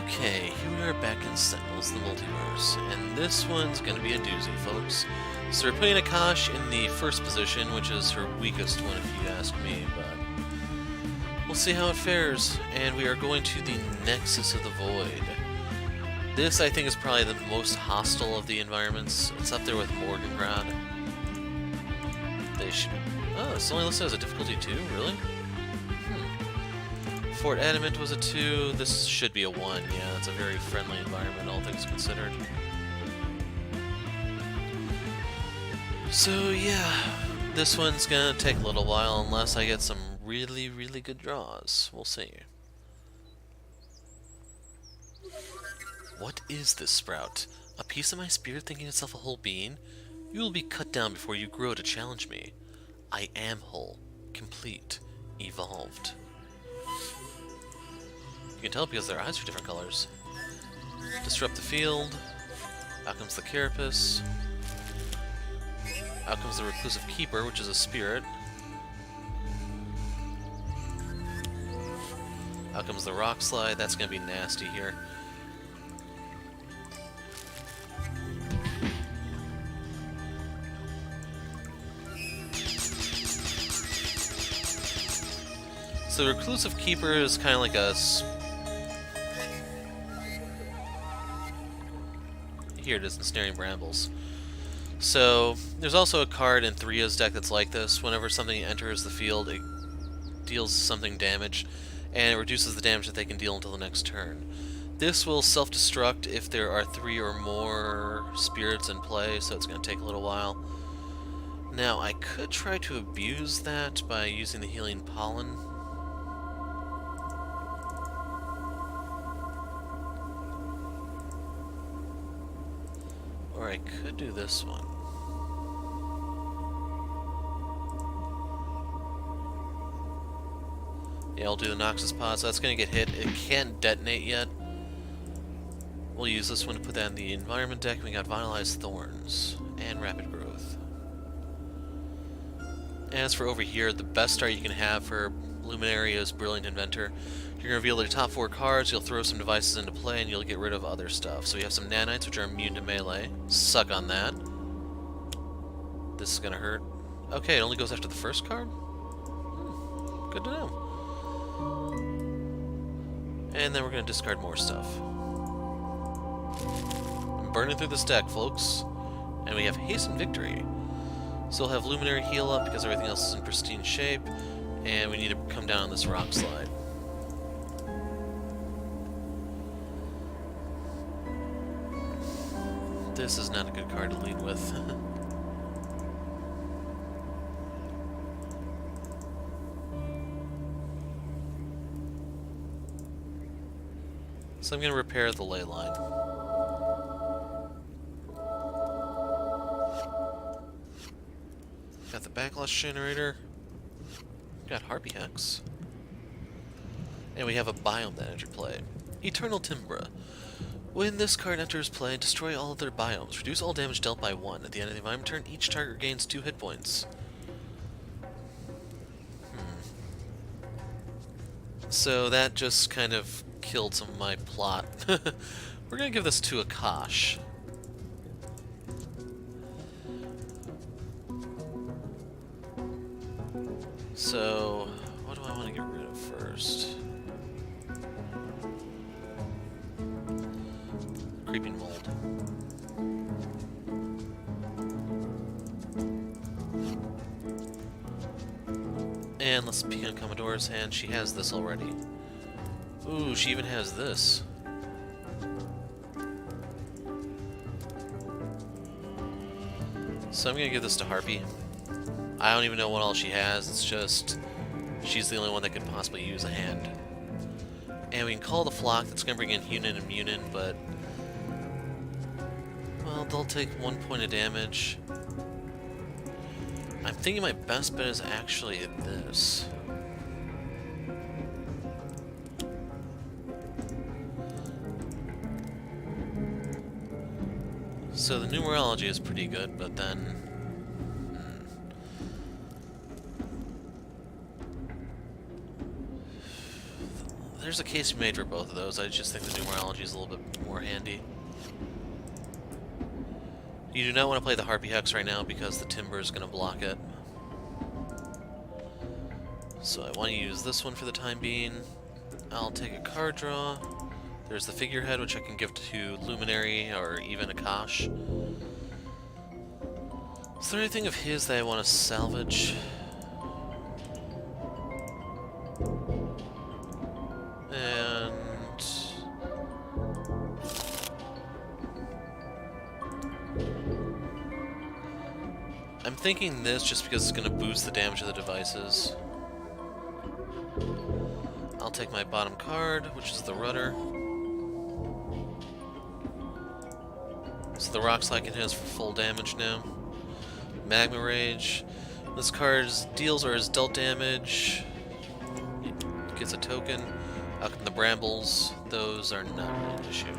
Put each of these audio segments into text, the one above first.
Okay, here we are back in Sentinels, the Multiverse, and this one's gonna be a doozy, folks. So we're putting Akash in the first position, which is her weakest one if you ask me, but we'll see how it fares. And we are going to the Nexus of the Void. This, I think, is probably the most hostile of the environments. It's up there with Morgangrad. They should... Oh, it's only listed as a difficulty 2? Really? Fort Adamant was a 2, this should be a 1, yeah, it's a very friendly environment, all things considered. So yeah, this one's gonna take a little while unless I get some really, really good draws. We'll see. What is this, Sprout? A piece of my spirit thinking itself a whole being? You will be cut down before you grow to challenge me. I am whole, complete, evolved. You can tell because their eyes are different colors. Disrupt the field. Out comes the Carapace. Out comes the Reclusive Keeper, which is a spirit. Out comes the Rock Slide. That's going to be nasty here. So the Reclusive Keeper is kind of like a... Here it is, Ensnaring Brambles. So, there's also a card in Thriya's deck that's like this. Whenever something enters the field, it deals something damage, and it reduces the damage that they can deal until the next turn. This will self-destruct if there are 3 or more spirits in play, so it's going to take a little while. Now, I could try to abuse that by using the Healing Pollen. Or I could do this one. Yeah, I'll do the Noxus Pod, so that's going to get hit. It can't detonate yet. We'll use this one to put that in the environment deck. We got Vitalized Thorns and Rapid Growth. As for over here, the best start you can have for Luminary is Brilliant Inventor. You're going to reveal their top 4 cards, you'll throw some devices into play, and you'll get rid of other stuff. So we have some nanites, which are immune to melee. Suck on that. This is going to hurt. Okay, it only goes after the first card? Good to know. And then we're going to discard more stuff. I'm burning through this deck, folks. And we have Hasten Victory. So we'll have Luminary heal up because everything else is in pristine shape. And we need to come down on this Rock Slide. This is not a good card to lead with. So I'm going to repair the ley line. Got the Backlash Generator. Got Harpy Hex. And we have a biome that entered play. Eternal Timbra. When this card enters play, destroy all other biomes. Reduce all damage dealt by 1. At the end of the environment turn, each target gains 2 hit points. So that just kind of killed some of my plot. We're going to give this to Akash. So, what do I want to get rid of first? Creeping Mold. And let's peek on Commodore's hand. She has this already. Ooh, she even has this. So I'm gonna give this to Harpy. I don't even know what all she has, it's just she's the only one that could possibly use a hand. And we can call the Flock, that's gonna bring in Hunin and Munin, but well, they'll take 1 point of damage. I'm thinking my best bet is actually this. So the numerology is pretty good, but then... there's a case made for both of those. I just think the numerology is a little bit more handy. You do not want to play the Harpy Hex right now because the Timber is going to block it. So I want to use this one for the time being. I'll take a card draw. There's the figurehead, which I can give to Luminary or even Akash. Is there anything of his that I want to salvage? And I'm thinking this just because it's going to boost the damage of the devices. I'll take my bottom card, which is the Rudder. So the Rock Slide can hit us for full damage now. Magma Rage. This card deals or is dealt damage. It gets a token. Out in the Brambles, those are not really an issue.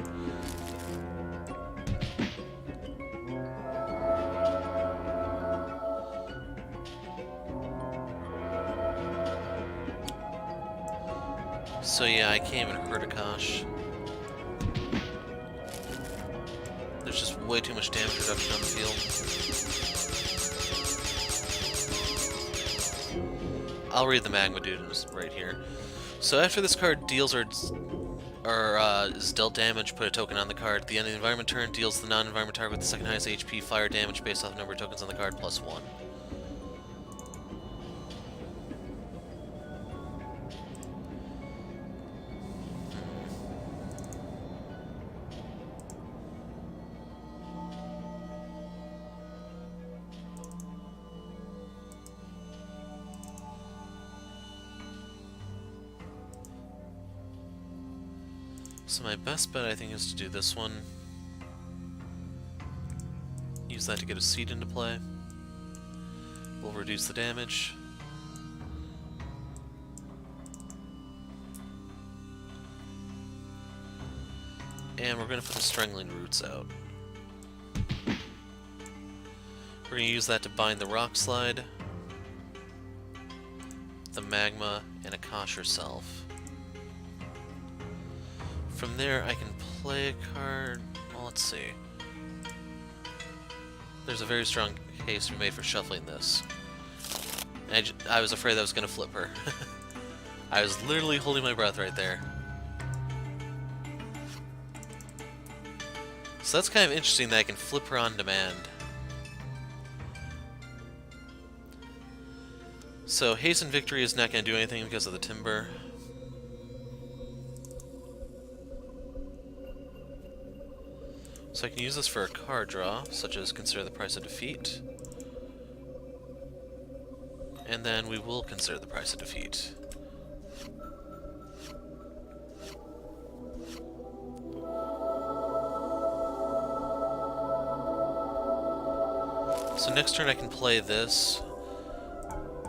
So yeah, I can't even hurt Akash. There's just way too much damage reduction on the field. I'll read the Magma Dude right here. So after this card deals or is dealt damage, put a token on the card. At the end of the environment turn, deals the non-environment target with the second highest HP fire damage based off the number of tokens on the card plus 1. So my best bet, I think, is to do this one. Use that to get a seed into play. We'll reduce the damage. And we're going to put the Strangling Roots out. We're going to use that to bind the Rock Slide, the Magma, and Akash herself. From there, I can play a card. Well, let's see. There's a very strong case to be made for shuffling this. I was afraid that I was going to flip her. I was literally holding my breath right there. So that's kind of interesting that I can flip her on demand. So Hasten Victory is not going to do anything because of the Timber. So I can use this for a card draw, such as Consider the Price of Defeat. And then we will consider the Price of Defeat. So next turn I can play this,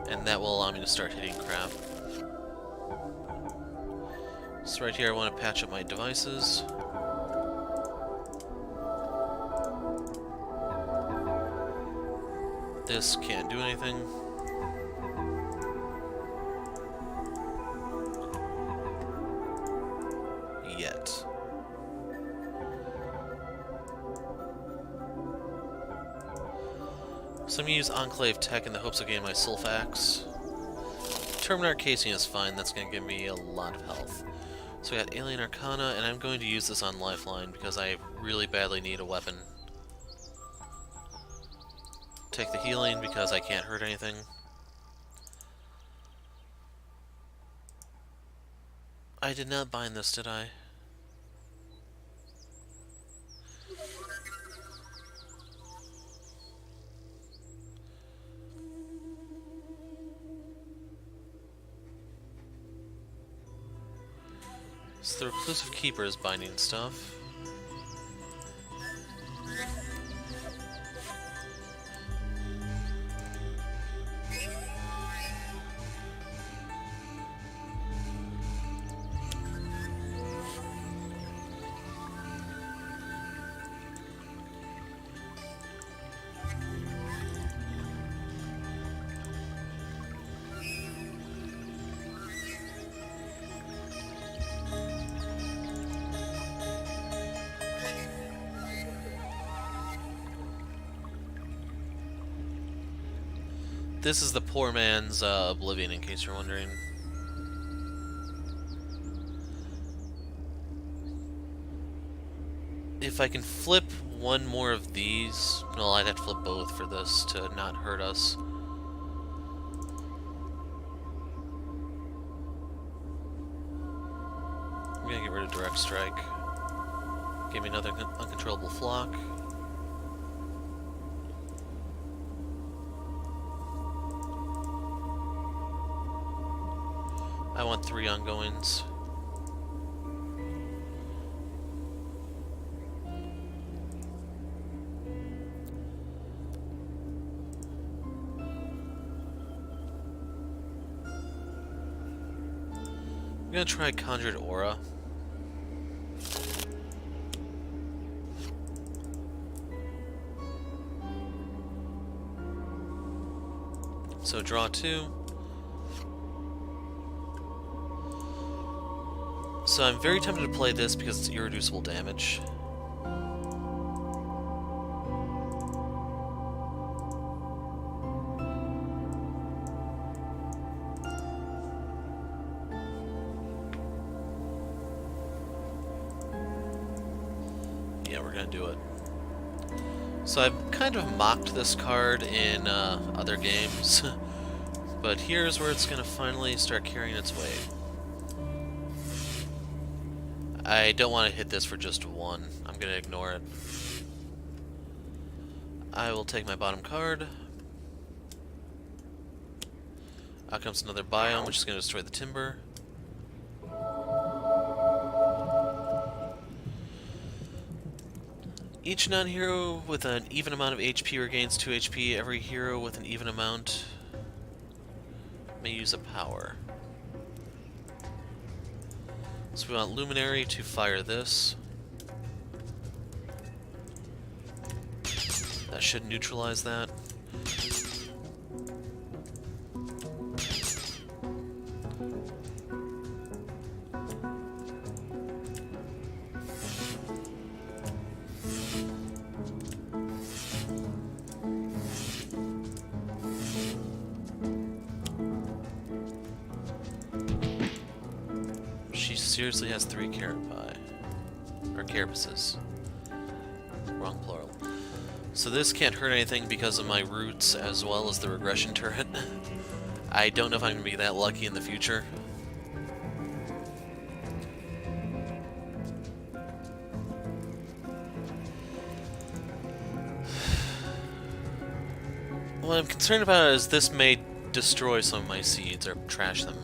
and that will allow me to start hitting crap. So right here I want to patch up my devices. This can't do anything. Yet. So I'm going to use Enclave Tech in the hopes of getting my Sulfax. Terminar Casing is fine, that's going to give me a lot of health. So we got Alien Arcana, and I'm going to use this on Lifeline because I really badly need a weapon. Take the healing because I can't hurt anything. I did not bind this, did I? So the Reclusive Keeper is binding stuff. This is the poor man's Oblivion, in case you're wondering. If I can flip one more of these... Well, I'd have to flip both for this to not hurt us. I'm gonna get rid of Direct Strike. Give me another uncontrollable flock. I want 3 ongoings. I'm gonna try Conjured Aura. So draw 2. So I'm very tempted to play this because it's irreducible damage. Yeah, we're gonna do it. So I've kind of mocked this card in other games, but here's where it's gonna finally start carrying its weight. I don't want to hit this for just 1. I'm going to ignore it. I will take my bottom card. Out comes another biome, which is going to destroy the timber. Each non-hero with an even amount of HP regains 2 HP. Every hero with an even amount may use a power. So we want Luminary to fire this. That should neutralize that. Seriously has 3 carapace. Or carapaces. Wrong plural. So this can't hurt anything because of my roots as well as the regression turret. I don't know if I'm going to be that lucky in the future. What I'm concerned about is this may destroy some of my seeds or trash them.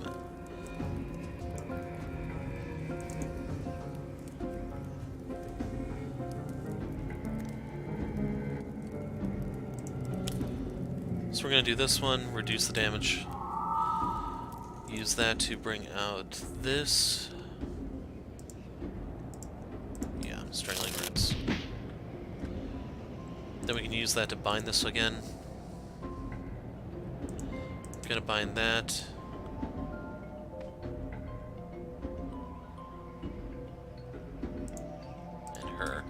So we're going to do this one, reduce the damage. Use that to bring out this. Yeah, Strangling Roots. Then we can use that to bind this again. Gonna bind that. And her.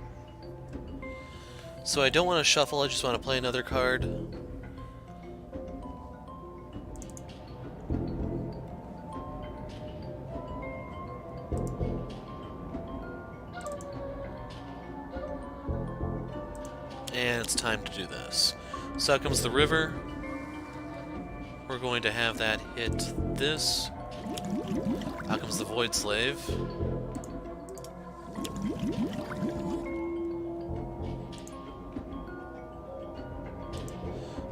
So I don't want to shuffle, I just want to play another card. And it's time to do this. So out comes the river. We're going to have that hit this. Out comes the Void Slave.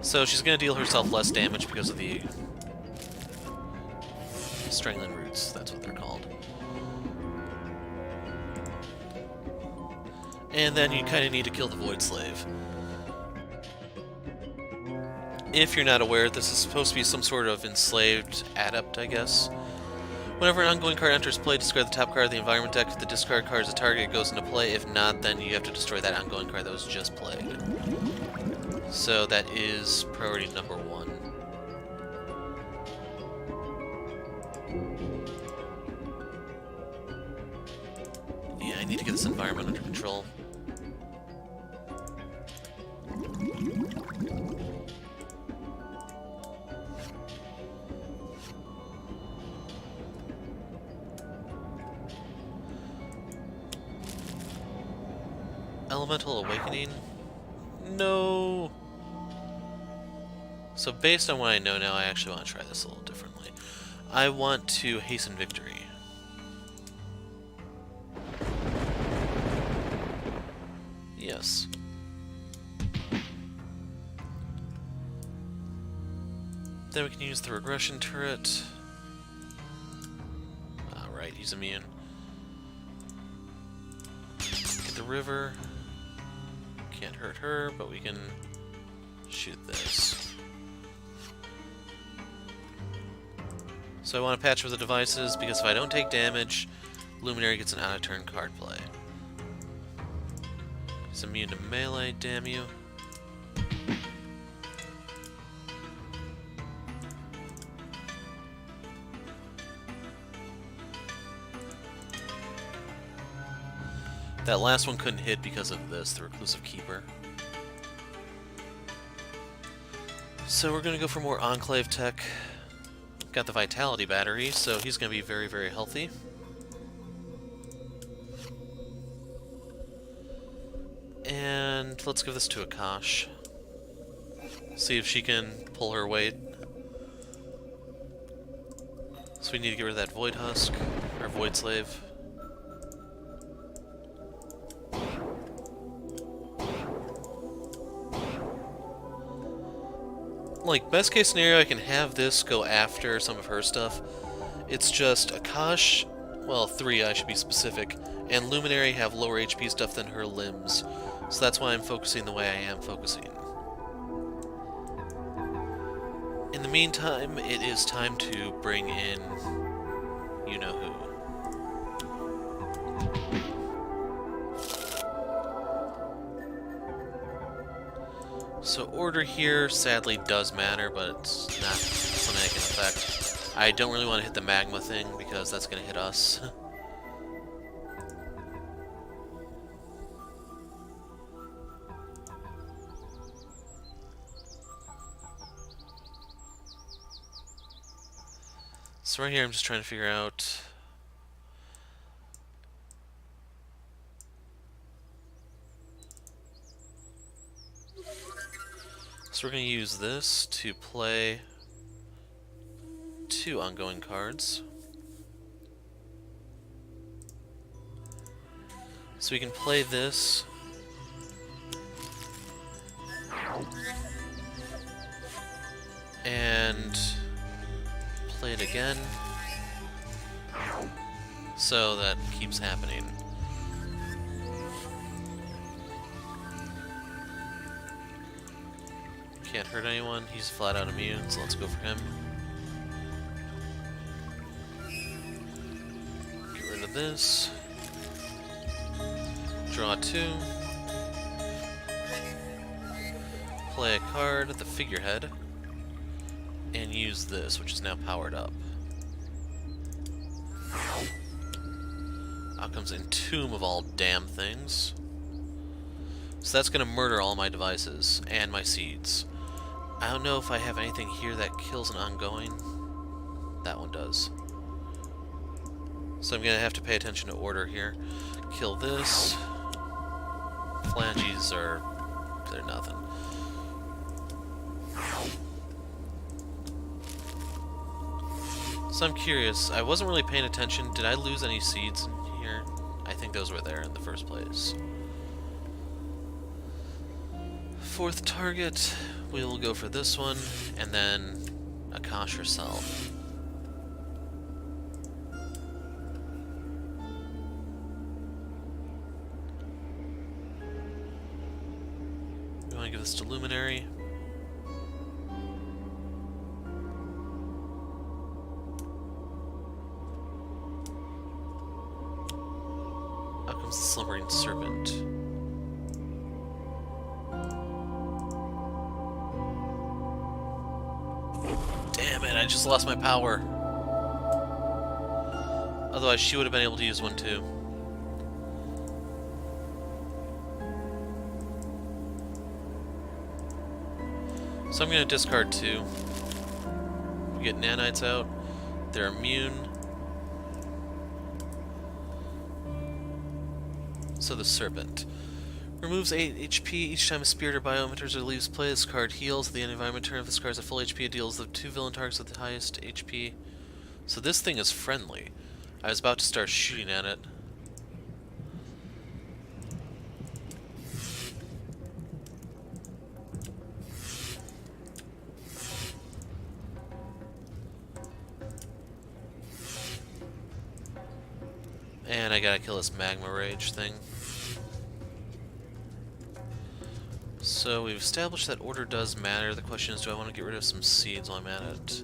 So she's going to deal herself less damage because of the Strangling Roots, that's what they're called. And then you kind of need to kill the Void Slave. If you're not aware, this is supposed to be some sort of enslaved adept, I guess. Whenever an ongoing card enters play, discard the top card of the environment deck. If the discard card is a target, it goes into play. If not, then you have to destroy that ongoing card that was just played. So that is priority number 1. Yeah, I need to get this environment under control. Elemental Awakening? No! So based on what I know now, I actually want to try this a little differently. I want to hasten victory. Yes. Then we can use the regression turret. Alright, he's immune. Get the river. Can't hurt her, but we can shoot this. So I want to patch with the devices, because if I don't take damage, Luminary gets an out-of-turn card play. He's immune to melee, damn you. That last one couldn't hit because of this, the Reclusive Keeper. So we're going to go for more Enclave tech. Got the Vitality Battery, so he's going to be very, very healthy. And let's give this to Akash. See if she can pull her weight. So we need to get rid of that Void Husk, or Void Slave. Like, best case scenario, I can have this go after some of her stuff. It's just Akash, well, Thriya, I should be specific, and Luminary have lower HP stuff than her limbs. So that's why I'm focusing the way I am focusing. In the meantime, it is time to bring in you-know-who. So order here sadly does matter, but it's not something I can affect. I don't really want to hit the magma thing because that's going to hit us. So right here I'm just trying to figure out... So we're going to use this to play 2 ongoing cards. So we can play this. And play it again. So that keeps happening. Can't hurt anyone, he's flat out immune, so let's go for him. Get rid of this. Draw 2. Play a card, the figurehead. And use this, which is now powered up. Out comes Entomb of all damn things. So that's going to murder all my devices and my seeds. I don't know if I have anything here that kills an ongoing. That one does. So I'm going to have to pay attention to order here. Kill this. Phalanges are... they're nothing. So I'm curious, I wasn't really paying attention. Did I lose any seeds in here? I think those were there in the first place. 4th target, we will go for this one, and then Akash herself. We want to give this to Luminary. Out comes the Slumbering Serpent. Damn it, I just lost my power. Otherwise she would have been able to use one too. So I'm going to discard 2. We get nanites out. They're immune. So the serpent. Removes 8 HP each time a spirit or bio enters or leaves play. This card heals. At the end of the environment turn, if this card is at full HP, it deals the 2 villain targets with the highest HP. So this thing is friendly. I was about to start shooting at it. And I gotta kill this magma rage thing. So we've established that order does matter. The question is, do I want to get rid of some seeds while I'm at it?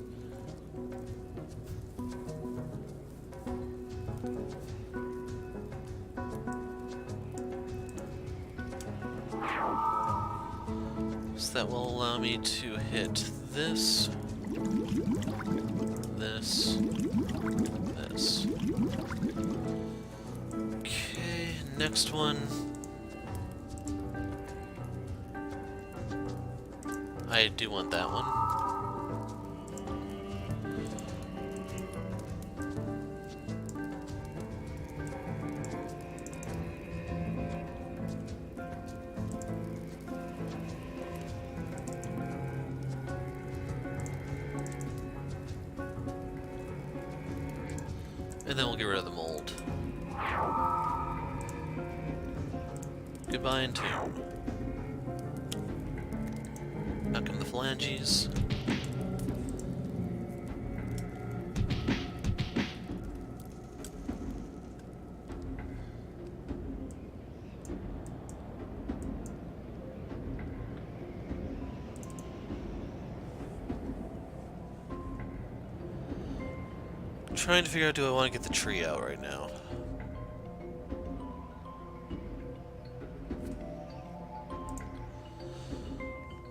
So that will allow me to hit this, this, this. Okay, next one. I do want that one. And then we'll get rid of the mold. Goodbye, Entomb. Out come the phalanges. Trying to figure out, do I want to get the tree out right now?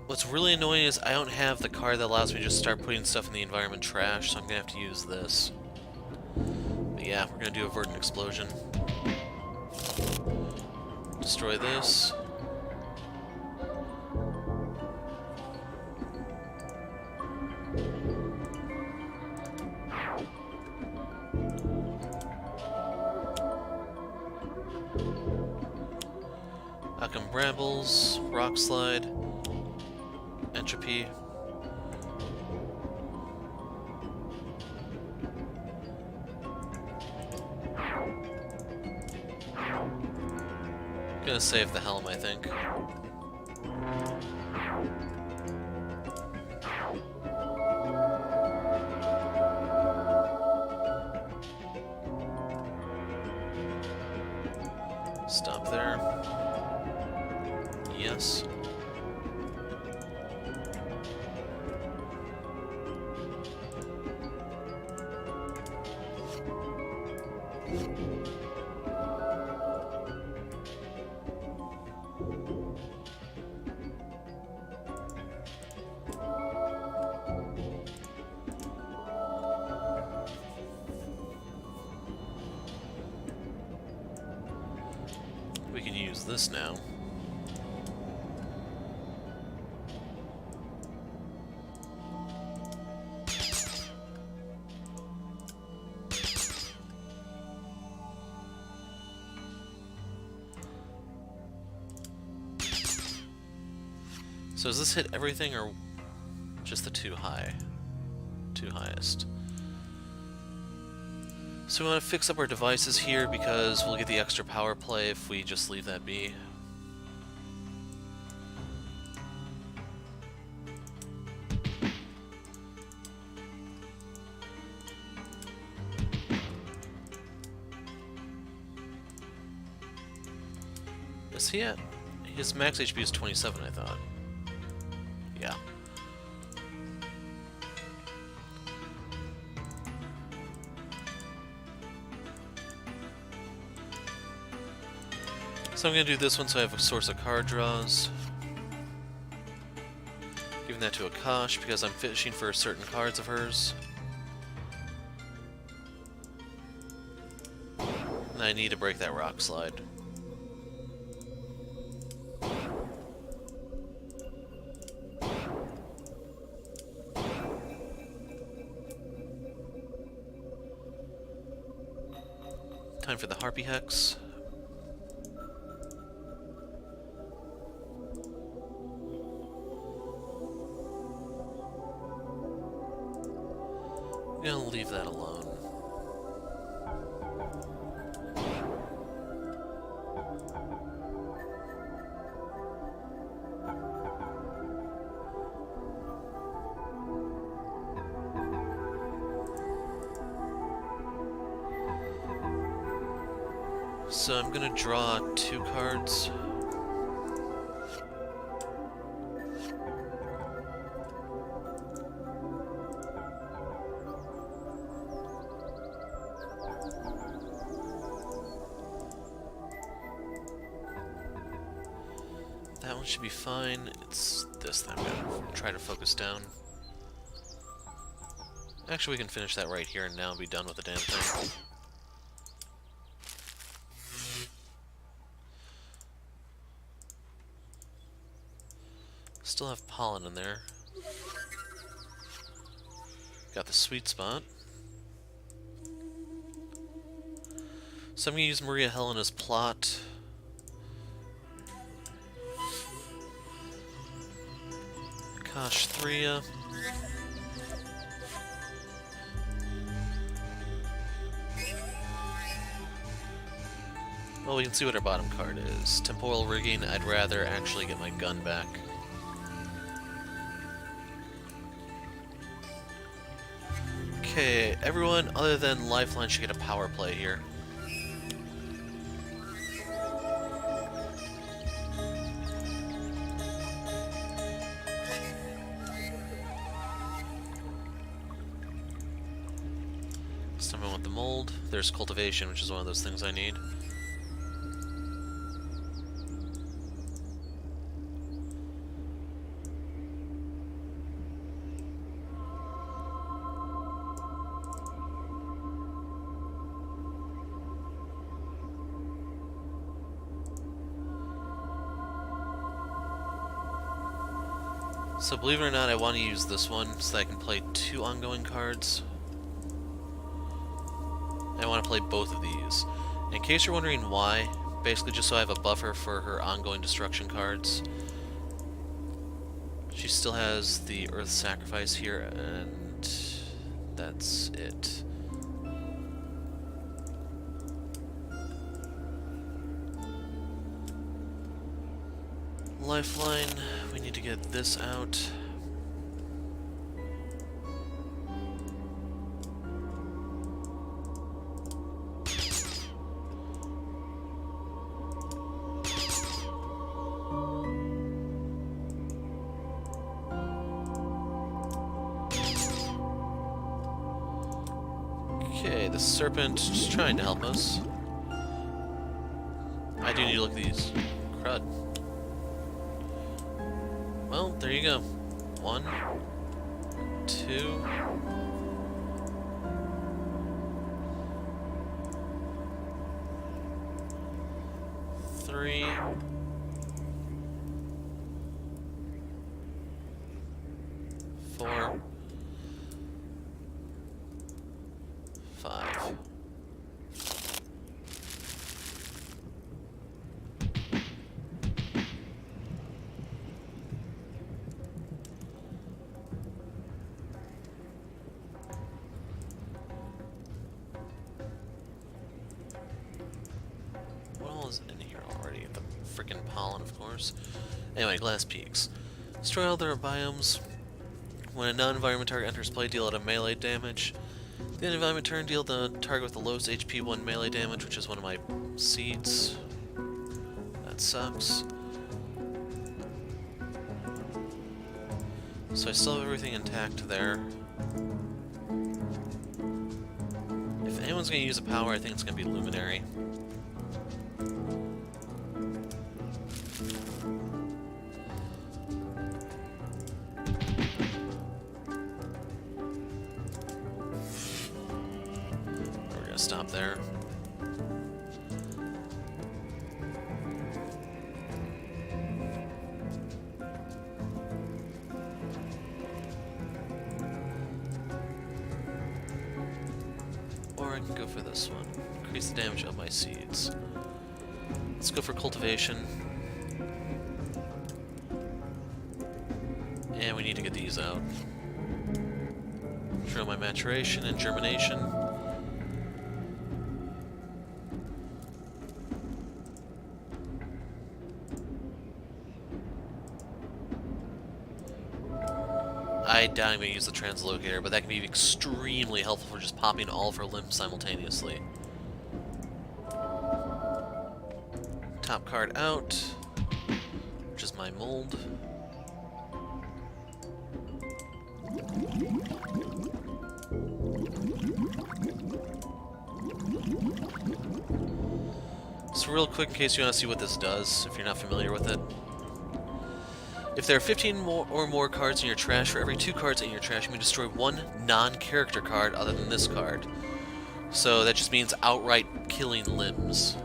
What's really annoying is I don't have the card that allows me to just start putting stuff in the environment trash, so I'm gonna have to use this. But yeah, we're gonna do a verdant explosion. Destroy this. Out come brambles, rock slide. Entropy. Gonna save the helm, I think. Stop there. Yes. We can use this now. So does this hit everything or just the two highest? So we want to fix up our devices here because we'll get the extra power play if we just leave that be. Is he at? His max HP is 27, I thought. Yeah. So I'm going to do this one so I have a source of card draws. Giving that to Akash because I'm fishing for certain cards of hers. And I need to break that rock slide. Time for the Harpy Hex. gonna leave that alone. So I'm gonna draw 2 cards. That one should be fine. It's this that I'm gonna try to focus down. Actually, we can finish that right here and now and be done with the damn thing. Still have pollen in there. Got the sweet spot. So I'm going to use Maria Helena's plot. Akash'Thriya. Well, we can see what our bottom card is. Temporal rigging, I'd rather actually get my gun back. Okay, everyone other than Lifeline should get a power play here. Someone with the mold. There's cultivation, which is one of those things I need. So believe it or not, I want to use this one so that I can play 2 ongoing cards. I want to play both of these. In case you're wondering why, basically just so I have a buffer for her ongoing destruction cards. She still has the Earth Sacrifice here, and that's it. Lifeline, we need to get this out. Okay, the serpent just trying to help us. I do need to look at these. Crud. Well, there you go. 1, 2. 3. 4. 5. What all is in here already? The frickin' pollen, of course. Anyway, Glass Peaks. Destroy all their biomes. When a non-environment target enters play, deal out a melee damage. The end of environment turn, deal the target with the lowest HP 1 melee damage, which is one of my seeds. That sucks. So I still have everything intact there. If anyone's going to use a power, I think it's going to be Luminary. Stop there. Or I can go for this one. Increase the damage of my seeds. Let's go for cultivation. And we need to get these out. Turn on my maturation and germination. I doubt I'm going to use the translocator, but that can be extremely helpful for just popping all of her limbs simultaneously. Top card out, which is my mold. So real quick, in case you want to see what this does, if you're not familiar with it. If there are 15 or more cards in your trash, for every 2 cards in your trash, you may destroy 1 non-character card other than this card. So that just means outright killing limbs.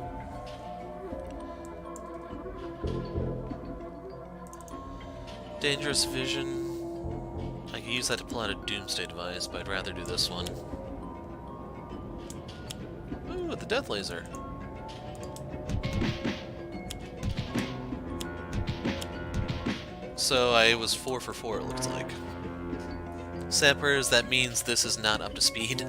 Dangerous Vision. I can use that to pull out a Doomsday device, but I'd rather do this one. Ooh, the Death Laser. So I was 4 for 4, it looks like. Sappers, that means this is not up to speed.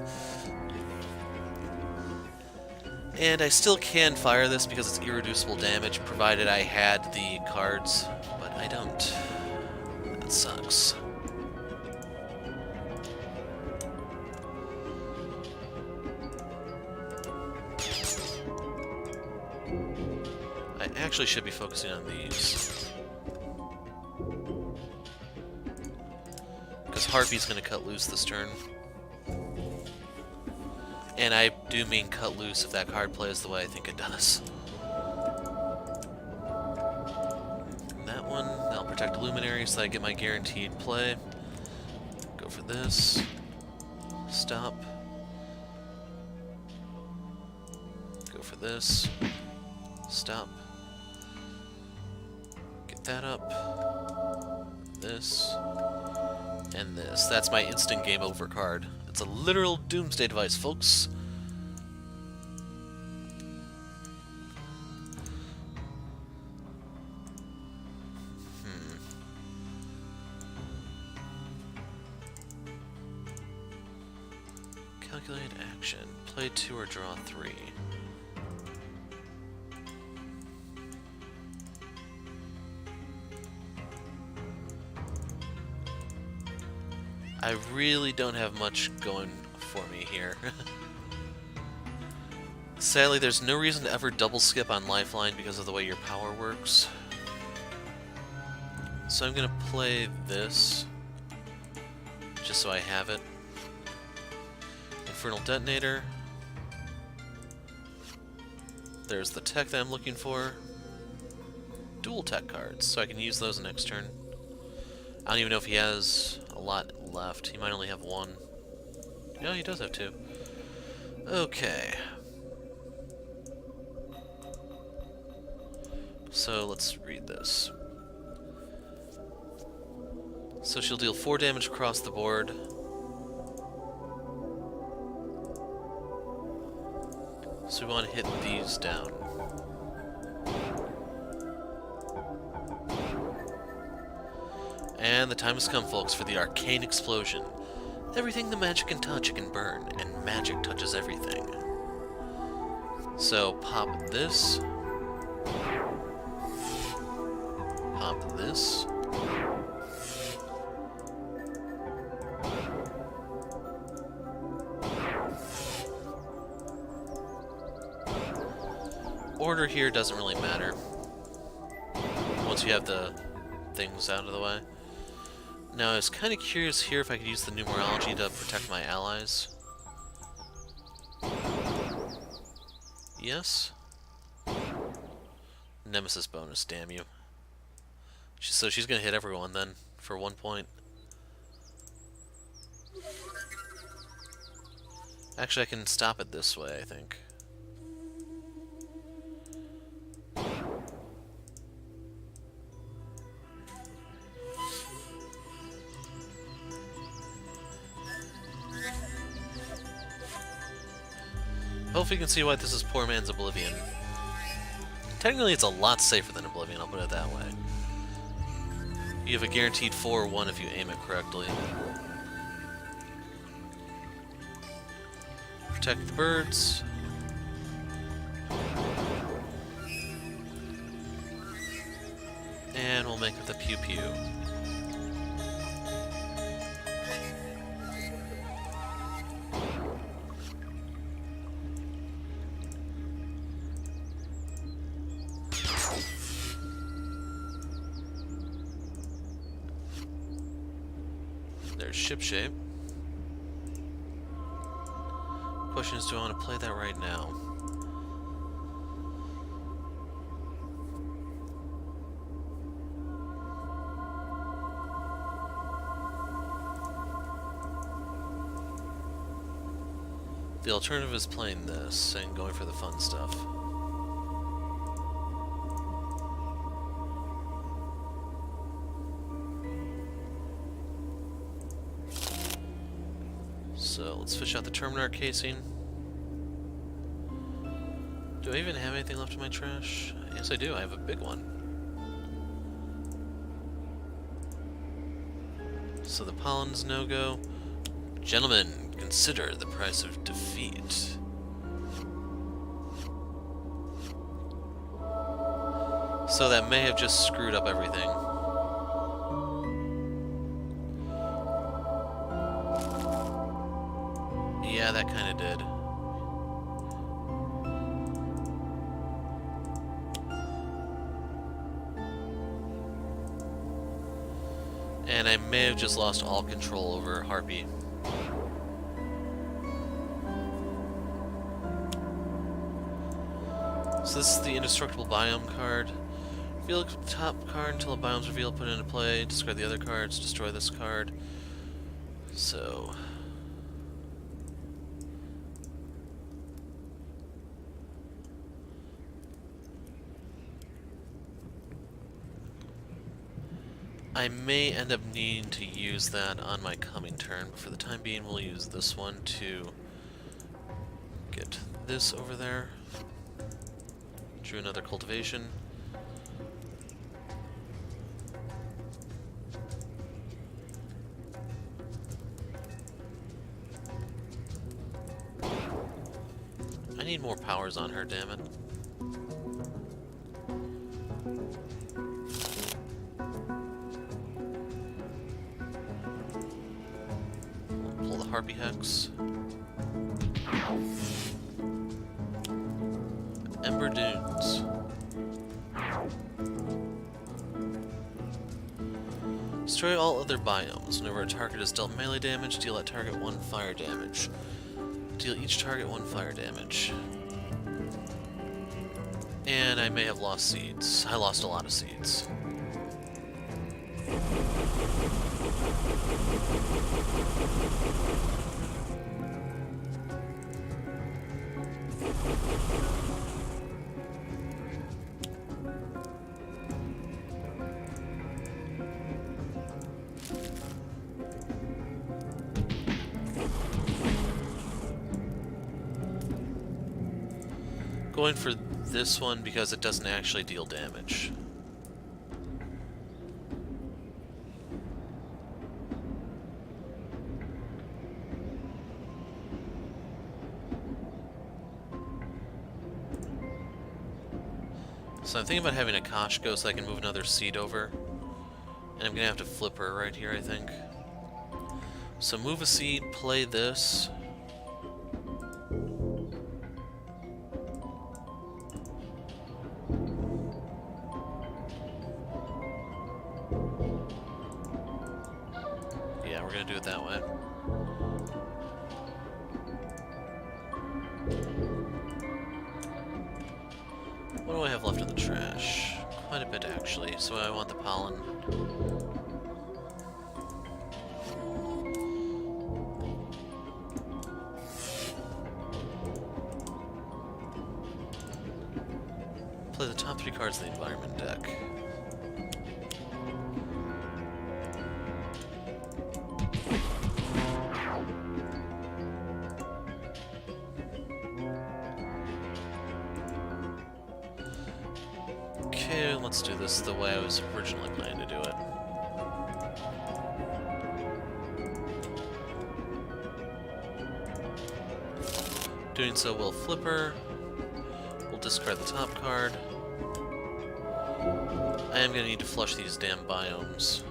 And I still can fire this because it's irreducible damage, provided I had the cards, but I don't. That sucks. I actually should be focusing on these. Because Harpy's going to cut loose this turn. And I do mean cut loose if that card plays the way I think it does. That one, that'll protect Luminary so I get my guaranteed play. Go for this. Stop. Go for this. Stop. Get that up. This. And this. That's my instant game over card. It's a literal doomsday device, folks. Calculated action. Play 2 or draw 3. I really don't have much going for me here. Sadly, there's no reason to ever double skip on Lifeline because of the way your power works. So I'm gonna play this, just so I have it. Infernal Detonator. There's the tech that I'm looking for. Dual tech cards, so I can use those next turn. I don't even know if he has a lot left. He might only have 1. No, he does have 2. Okay. So let's read this. So she'll deal 4 damage across the board. So we want to hit these down. And the time has come, folks, for the Arcane Explosion. Everything the magic can touch, it can burn, and magic touches everything. So, pop this. Pop this. Order here doesn't really matter. Once you have the things out of the way. Now, I was kind of curious here if I could use the numerology to protect my allies. Yes? Nemesis bonus, damn you. So she's gonna hit everyone then, for 1 point. Actually, I can stop it this way, I think. Hopefully you can see why this is poor man's Oblivion. Technically it's a lot safer than Oblivion, I'll put it that way. You have a guaranteed 4 or 1 if you aim it correctly. protect the birds. And we'll make it the pew pew. There's shipshape. Question is, do I want to play that right now? The alternative is playing this and going for the fun stuff. So let's fish out the Terminarch casing. Do I even have anything left in my trash? Yes, I do. I have a big one. So the pollen's no-go. Gentlemen, consider the price of defeat. So that may have just screwed up everything. Yeah, that kind of did. And I may have just lost all control over Harpy. So this is the Indestructible Biome card. Reveal the top card until a biome's revealed, put it into play, discard the other cards, destroy this card. So... I may end up needing to use that on my coming turn, but for the time being we'll use this one to get this over there. Drew another cultivation. I need more powers on her, damn it. We'll pull the Harpy Hex. Ember Dunes. Destroy all other biomes. Whenever a target is dealt melee damage, deal that target 1 fire damage. Deal each target 1 fire damage. And I may have lost seeds. I lost a lot of seeds. Going for this one because it doesn't actually deal damage. So I'm thinking about having Akash go so I can move another seed over. And I'm gonna have to flip her right here, I think. So move a seed, play this. Yeah, we're gonna do it that way. What do I have left in the trash? Quite a bit, actually. So I want the pollen. Play the top 3 cards of the environment deck. Okay, let's do this the way I was originally planning to do it. Doing so will flip her. We'll discard the top card. I am going to need to flush these damn biomes.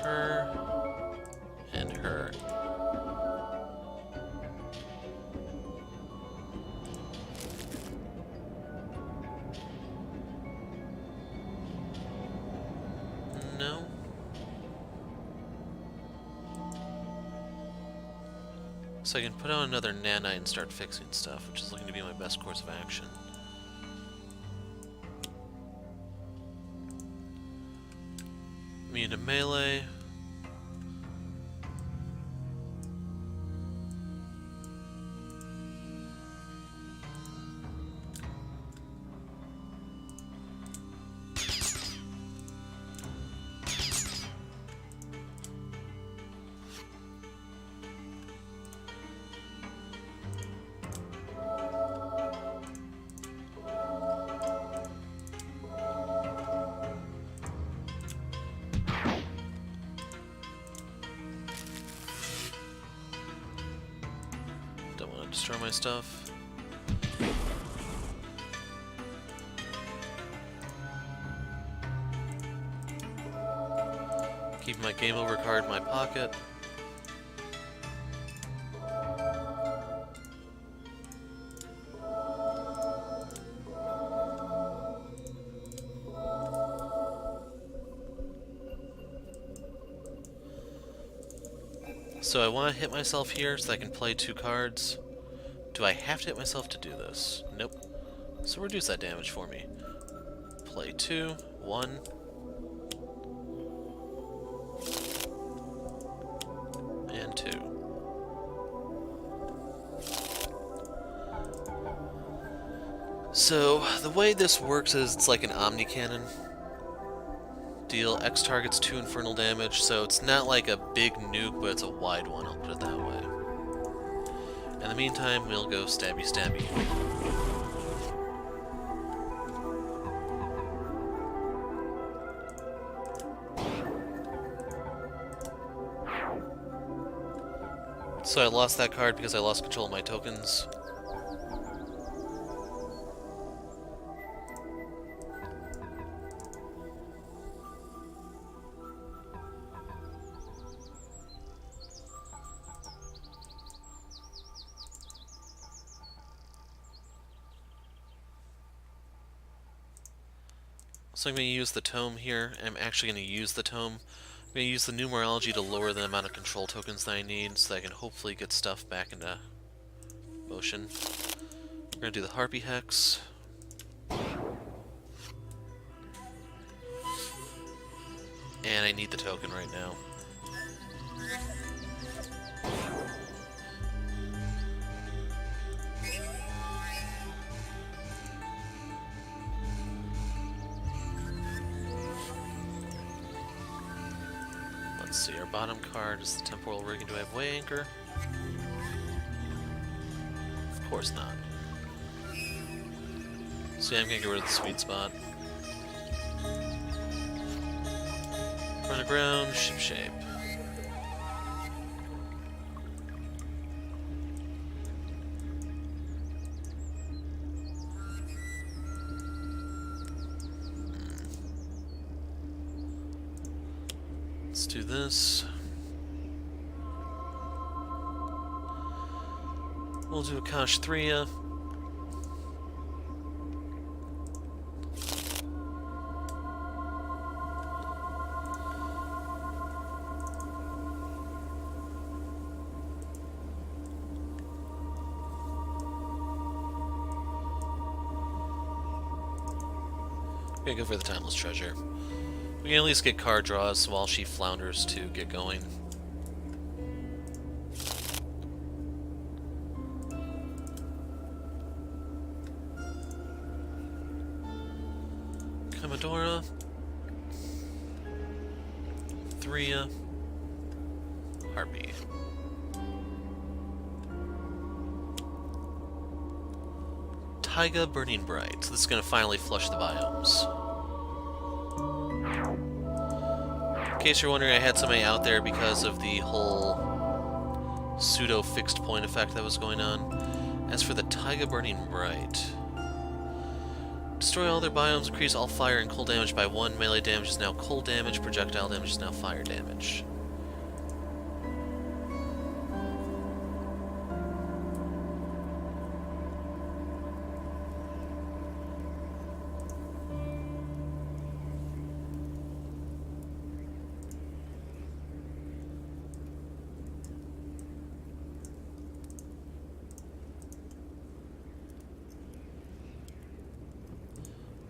Her. And her. No. So I can put out another nanite and start fixing stuff, which is looking to be my best course of action. Me into melee. Destroy my stuff. Keep my game over card in my pocket. So I want to hit myself here so I can play 2 cards. Do I have to hit myself to do this? Nope. So reduce that damage for me. Play 2, 1. And 2. So the way this works is it's like an Omni Cannon. Deal X targets 2 infernal damage, so it's not like a big nuke, but it's a wide one, I'll put it that way. In the meantime, we'll go stabby stabby. So I lost that card because I lost control of my tokens. So I'm going to use the tome here, and I'm actually going to use the tome. I'm going to use the numerology to lower the amount of control tokens that I need, so that I can hopefully get stuff back into motion. We're going to do the Harpy Hex. And I need the token right now. Let's see, our bottom card is the Temporal Rig. Do I have Way Anchor? Of course not. So yeah, I'm gonna get rid of the Sweet Spot. Run aground, Ship Shape. Let's do this. We'll do Akash'Thriya. We're gonna go for the Timeless Treasure. We can at least get card draws while she flounders to get going. Commodora. Thriya. Harpy. Taiga Burning Bright. So this is going to finally flush the biomes. case you're wondering, I had somebody out there because of the whole pseudo-fixed point effect that was going on. As for the Taiga Burning Bright, destroy all their biomes, increase all fire and cold damage by 1, melee damage is now cold damage, projectile damage is now fire damage.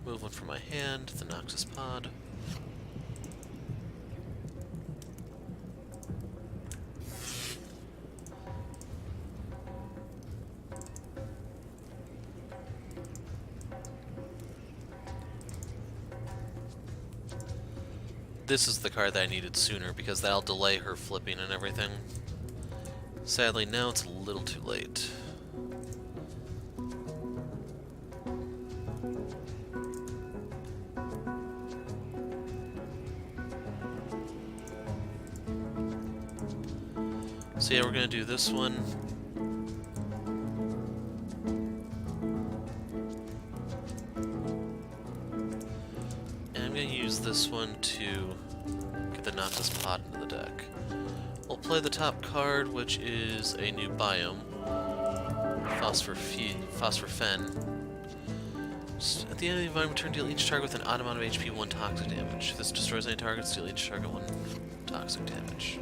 Move one from my hand, the Nexus pod. This is the card that I needed sooner because that'll delay her flipping and everything. Sadly, now it's a little too late. So yeah, we're gonna do this one. And I'm gonna use this one to get the Nexus pod into the deck. We'll play the top card, which is a new biome, Phosphor-Fen. At the end of the environment turn, deal each target with an odd amount of HP 1 toxic damage. If this destroys any targets, deal each target 1 toxic damage.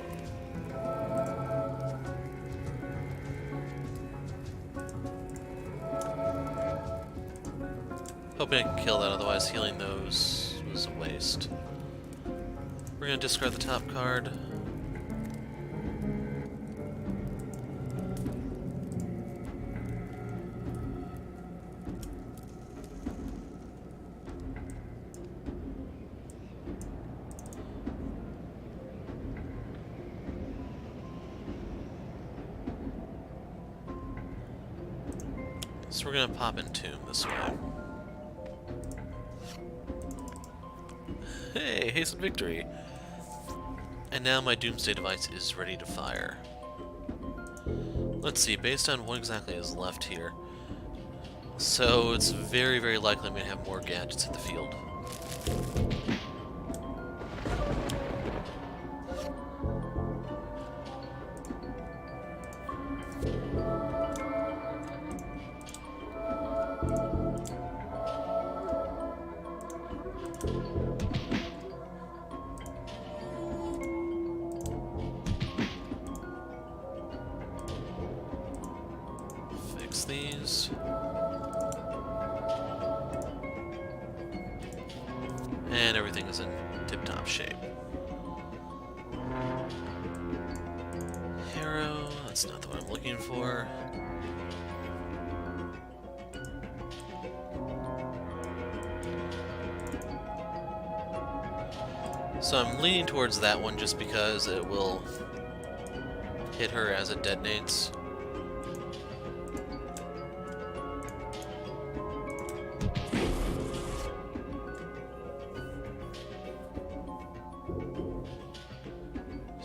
Hoping I can kill that, otherwise healing those was a waste. We're gonna discard the top card. So we're gonna pop in Tomb this way. Hey, hasten victory! And now my Doomsday device is ready to fire. Let's see, based on what exactly is left here. So it's very, very likely I'm going to have more gadgets in the field. These. And everything is in tip-top shape. Hero, that's not the one I'm looking for. So I'm leaning towards that one just because it will hit her as it detonates.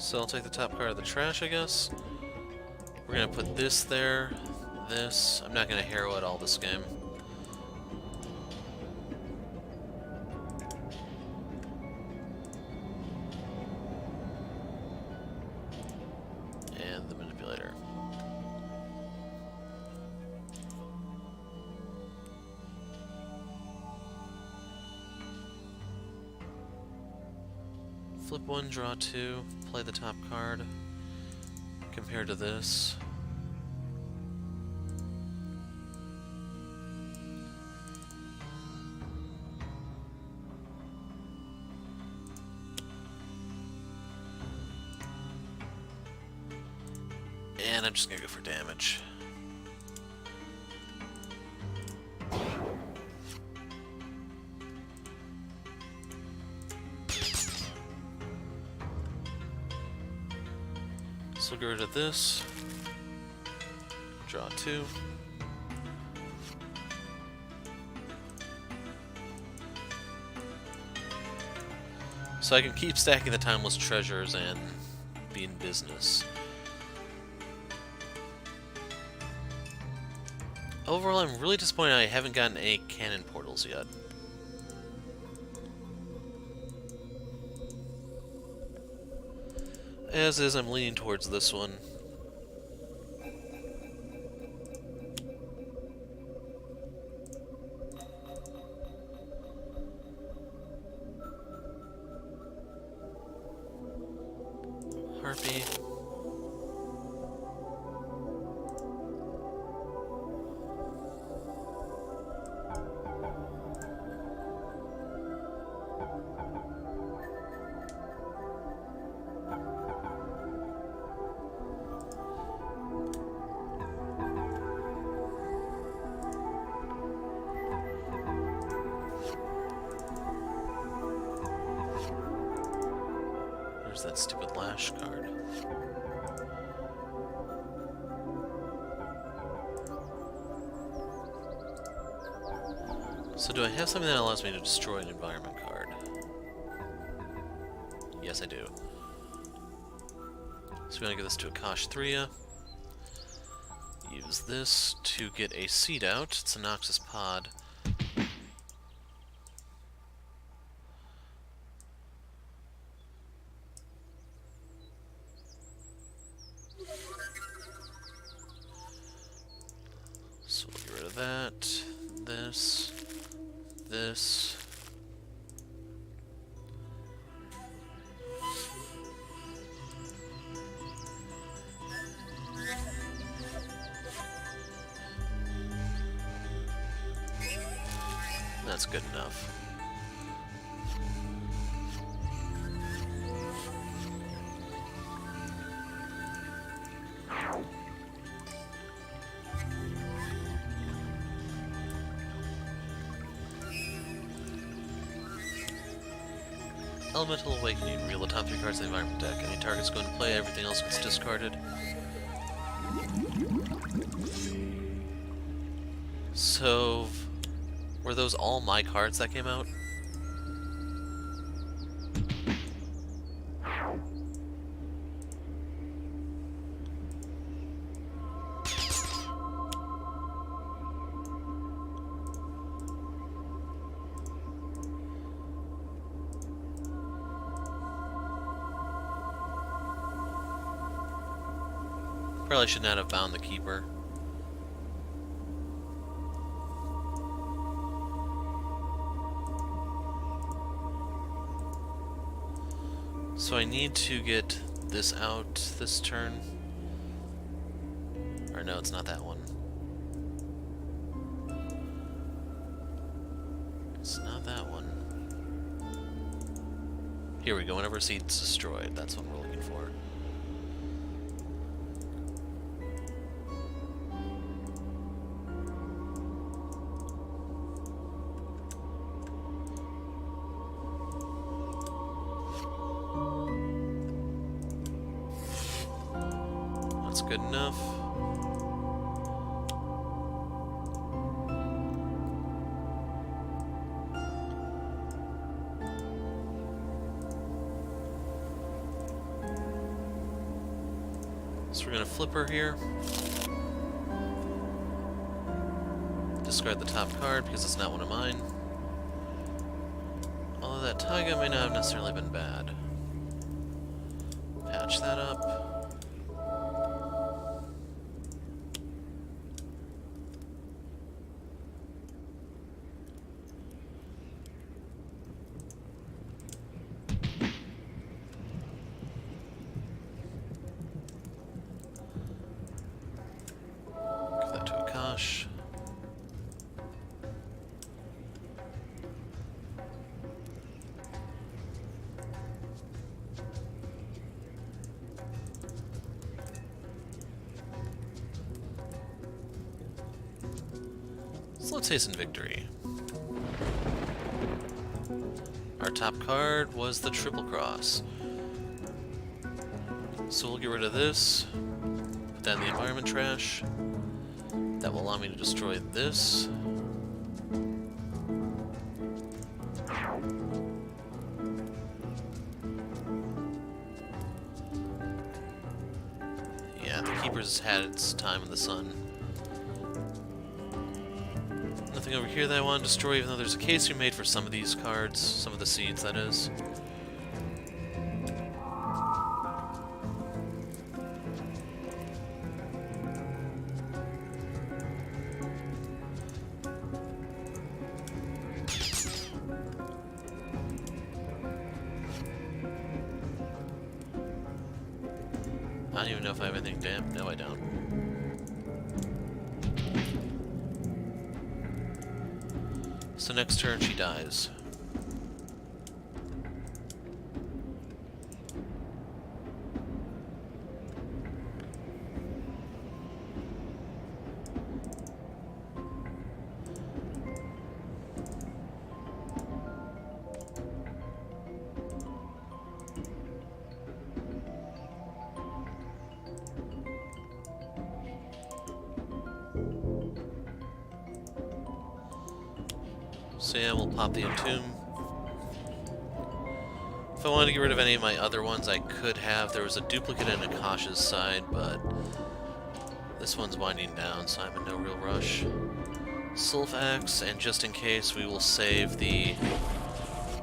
So I'll take the top card of the trash, I guess. We're gonna put this there, this. I'm not gonna hero at all this game. And the manipulator. Flip one, draw two, play the top card, compared to this. And I'm just gonna go for damage. So get rid of this, draw two. So I can keep stacking the timeless treasures and be in business. Overall, I'm really disappointed I haven't gotten any cannon portals yet. As is, I'm leaning towards this one. Harpy. There's that stupid lash card. So do I have something that allows me to destroy an environment card? Yes, I do. So we're going to give this to Akash'Thriya. Use this to get a seed out. It's a Nexus pod. So we'll get rid of that. This. This. That's good enough. Elemental Awakening. Reveal the top 3 cards of the environment deck. Any targets go into play, everything else gets discarded. So, were those all my cards that came out? Probably should not have bound the keeper. So I need to get this out this turn. Or no, it's not that one. It's not that one. Here we go, whenever a seed's destroyed, that's what we're looking for. Good enough. So we're gonna flip her here. Discard the top card because it's not one of mine. Although that Taiga may not have necessarily been bad. Patch that up. So let's hasten victory. Our top card was the Triple Cross. So we'll get rid of this, put that in the environment trash. That will allow me to destroy this. has had its time in the sun. Nothing over here that I want to destroy, even though there's a case we made for some of these cards. Some of the seeds, that is. I don't even know if I have anything damp. No, I don't. So next turn she dies. So yeah, we'll pop the Entomb. If I wanted to get rid of any of my other ones, I could have. There was a duplicate in Akash's side, but this one's winding down, so I'm in no real rush. Sulfax, and just in case, we will save the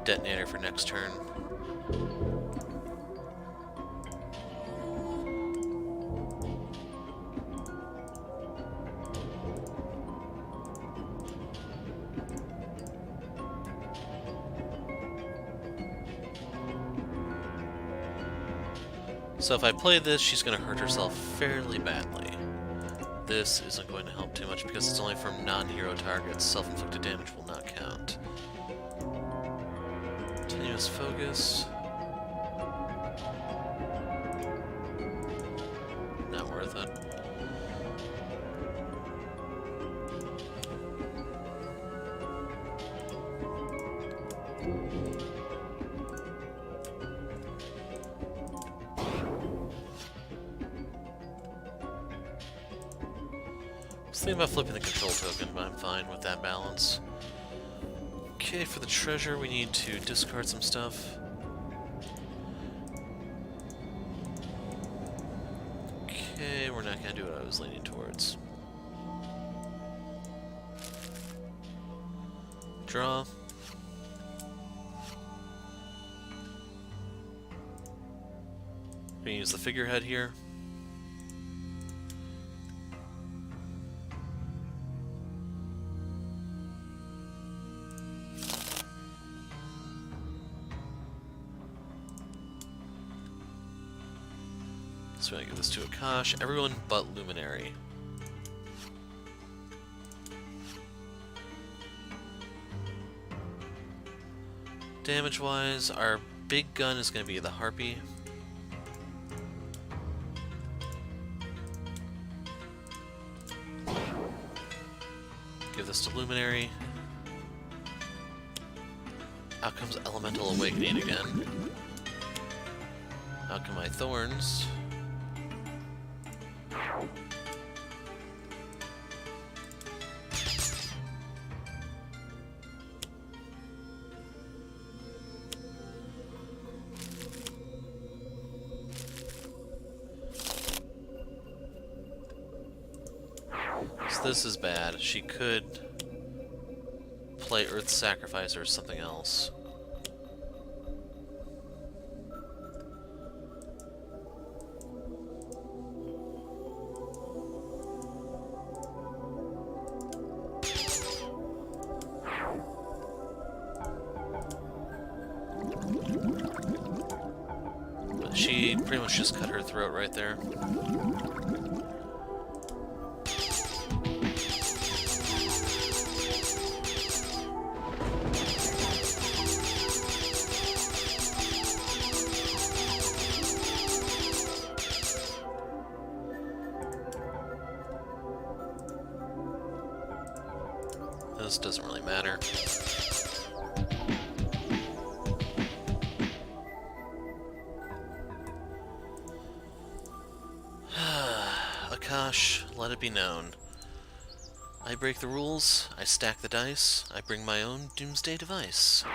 detonator for next turn. So if I play this, she's going to hurt herself fairly badly. This isn't going to help too much because it's only from non-hero targets. Self-inflicted damage will not count. Tenuous focus. Not worth it. I was thinking about flipping the control token, but I'm fine with that balance. Okay, for the treasure we need to discard some stuff. Okay, we're not going to do what I was leaning towards. Draw. We're going to use the figurehead here. So we're gonna give this to Akash. Everyone but Luminary. Damage-wise, our big gun is gonna be the Harpy. Give this to Luminary. Out comes Elemental Awakening again. Out come my Thorns. So this is bad. She could play Earth Sacrifice or something else. But she pretty much just cut her throat right there. This doesn't really matter. Akash, let it be known. I break the rules, I stack the dice, I bring my own doomsday device.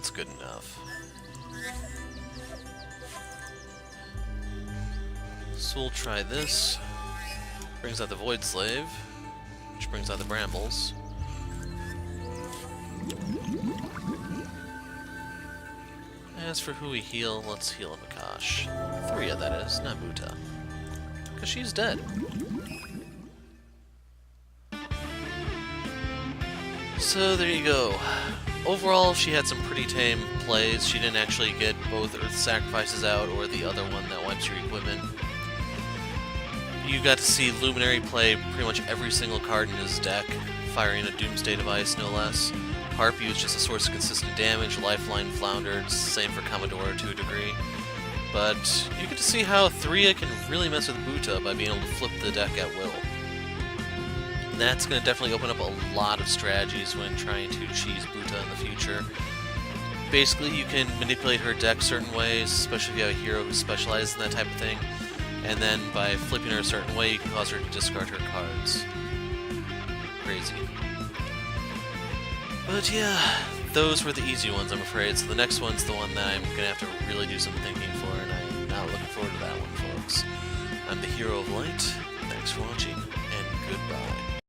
That's good enough. So we'll try this. Brings out the Void Slave, which brings out the Brambles. As for who we heal, let's heal up Akash'Thriya, that is, not Bhuta. Because she's dead. So there you go. Overall, she had some pretty tame plays. She didn't actually get both Earth Sacrifices out or the other one that wipes your equipment. You got to see Luminary play pretty much every single card in his deck, firing a Doomsday device, no less. Harpy was just a source of consistent damage, Lifeline floundered, same for Commodore to a degree. But you get to see how Thriya can really mess with Bhuta by being able to flip the deck at will. That's going to definitely open up a lot of strategies when trying to cheese Bhuta in the future. Basically, you can manipulate her deck certain ways, especially if you have a hero who specializes in that type of thing, and then by flipping her a certain way, you can cause her to discard her cards. Crazy. But yeah, those were the easy ones, I'm afraid, so the next one's the one that I'm going to have to really do some thinking for, and I'm not looking forward to that one, folks. I'm the Hero of Light. Thanks for watching.